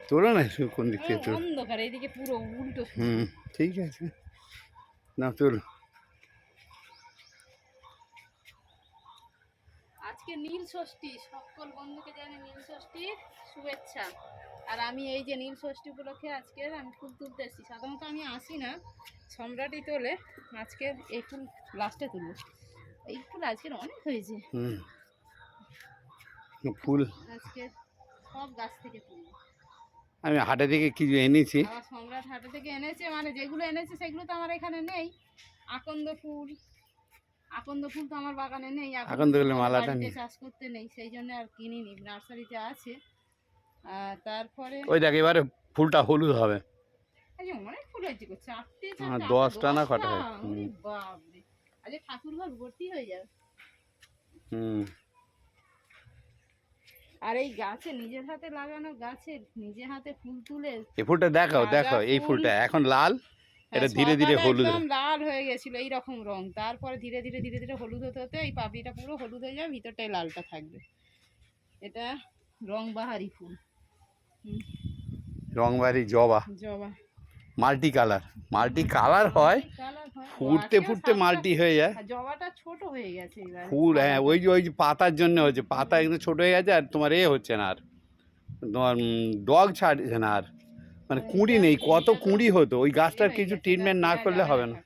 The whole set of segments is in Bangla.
তোলো না কোন দিক থেকে তোলো? অন্ধকার এইদিকে পুরো উল্টো। ঠিক আছে, না তোলো। আজকে নীল ষষ্ঠী, সকল বন্ধুকে জানি নীল ষষ্ঠীর শুভেচ্ছা। আর আমি এই যে নীল ষষ্ঠী উপলক্ষে আজকের আমি ফুল তুলতে এসেছি। সাধারণত আমি আসি না, সম্রাটই তোলে, আজকে এই ফুল লাস্টে তুলব। এই ফুল আজকের অনেক হয়েছে, ফুল আজকে সব গাছ থেকে তুলব। আমি হাটে থেকে কিছু এনেছি। আবার সম্রাট হাটে থেকে এনেছে, মানে যেগুলো এনেছে সেগুলো তো আমার এখানে নেই। আকন্দ ফুল তো আমার বাগানে নেই, আকন্দ ফুলের মালাটা নেই, চাষ করতে নেই, সেই জন্য আর কিনিনি। নার্সারিতে আছে। আর তারপরে ওই দেখ এবারে ফুলটা হলুদ হবে। অনেক ফুল হয়েছে, 4টে 10টা না কটা? বাপরে, আজকে ঠাকুর ঘর ভর্তি হয়ে যাবে। আর এই গাছে নিজের হাতে লাগানো গাছে নিজে হাতে ফুল তুলে, এই ফুলটা দেখাও, দেখো এই ফুলটা এখন লাল, এটা ধীরে ধীরে হলুদ, একদম লাল হয়ে গেছিল এই রকম রং। তারপরে ধীরে ধীরে ধীরে ধীরে হলুদ হতে হতে এই পাপড়িটা পুরো হলুদ হয়ে যাবে, ভিতরটাই লালটা থাকবে। এটা রংবাহারি ফুল, রংবাহারি জবা, মাল্টি কালার হয়, ফুটতে ফুটতে মাল্টি হয়ে যায়। জবাটা ছোট হয়ে গেছে ফুল, হ্যাঁ ওই যে পাতার জন্য হচ্ছে, পাতা একদম ছোট হয়ে গেছে। আর তোমার হচ্ছে না, আর তোমার ডগ ছাড়ছে না, আর মানে কুঁড়ি নেই। কত কুঁড়ি হতো, ওই গাছটার কিছু ট্রিটমেন্ট না করলে হবে না।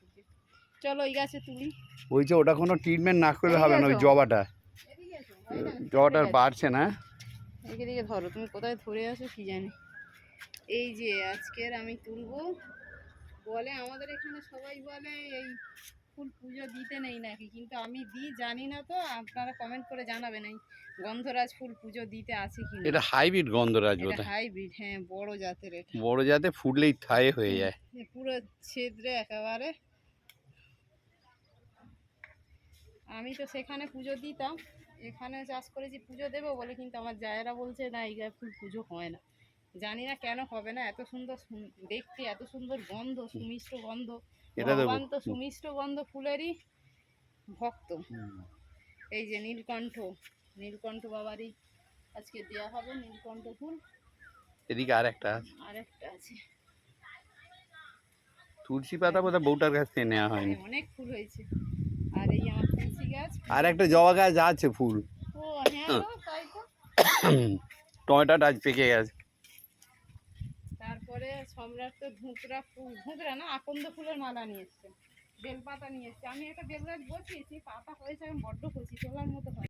চলো ওই গাছে তুলি। ওই যে ওটা কোনো ট্রিটমেন্ট না করলে হবে না, ওই জবাটার বাড়ছে না। এদিকে ধরো, তুমি কোথায় ধরে আসো কি জানি। এই যে আজকের আমি তুলবো, বলে আমাদের এখানে সবাই বলে এই ফুল পুজো দিতে নেই নাকি, কিন্তু আমি দিই জানি না। তো আপনারা কমেন্ট করে জানাবেন এই গন্ধরাজ ফুল পুজো দিতে আছে কি না। এটা হাইব্রিড গন্ধরাজ, এটা হাইব্রিড, হ্যাঁ বড় জাতের। এটা বড় জাতে, ফুটলেই থায়ে হয়ে যায়, পুরো ছেদরে একেবারে। আমি তো সেখানে পুজো দিতাম, এখানে চাষ করেছি পুজো দেবো বলে, কিন্তু আমার জায়েরা বলছে না এই ফুল পুজো হয় না। জানি না কেন হবে না, এত সুন্দর দেখতে, এত সুন্দর গন্ধ, সুমিষ্ট গন্ধ। ভগবান তো সুমিষ্ট গন্ধ ফুলেরই ভক্ত। এই যে নীলকণ্ঠ বাবারই আজকে দেওয়া হবে নীলকণ্ঠ ফুল। এদিকে আরেকটা আছে তুলসী পাতা, বোধহয় বউটার কাছ থেকে নেওয়া হয়নি। অনেক ফুল হয়েছে। আর এই আমার তুলসী গাছ, আর একটা জবা গাছ আছে ফুল। ও হ্যাঁ, তাই তো। টমেটোটা আজ পেকে গেছে। তারপরে সম্রাট তো ধুঁকরা না, আকন্দ ফুলের মালা নিয়ে এসছে, বেলপাতা নিয়ে এসছে। আমি একটা বেল গাছ বসিয়েছি, পাতা হয়েছে, আমি বড্ড কচি, তোলার মতো হয়।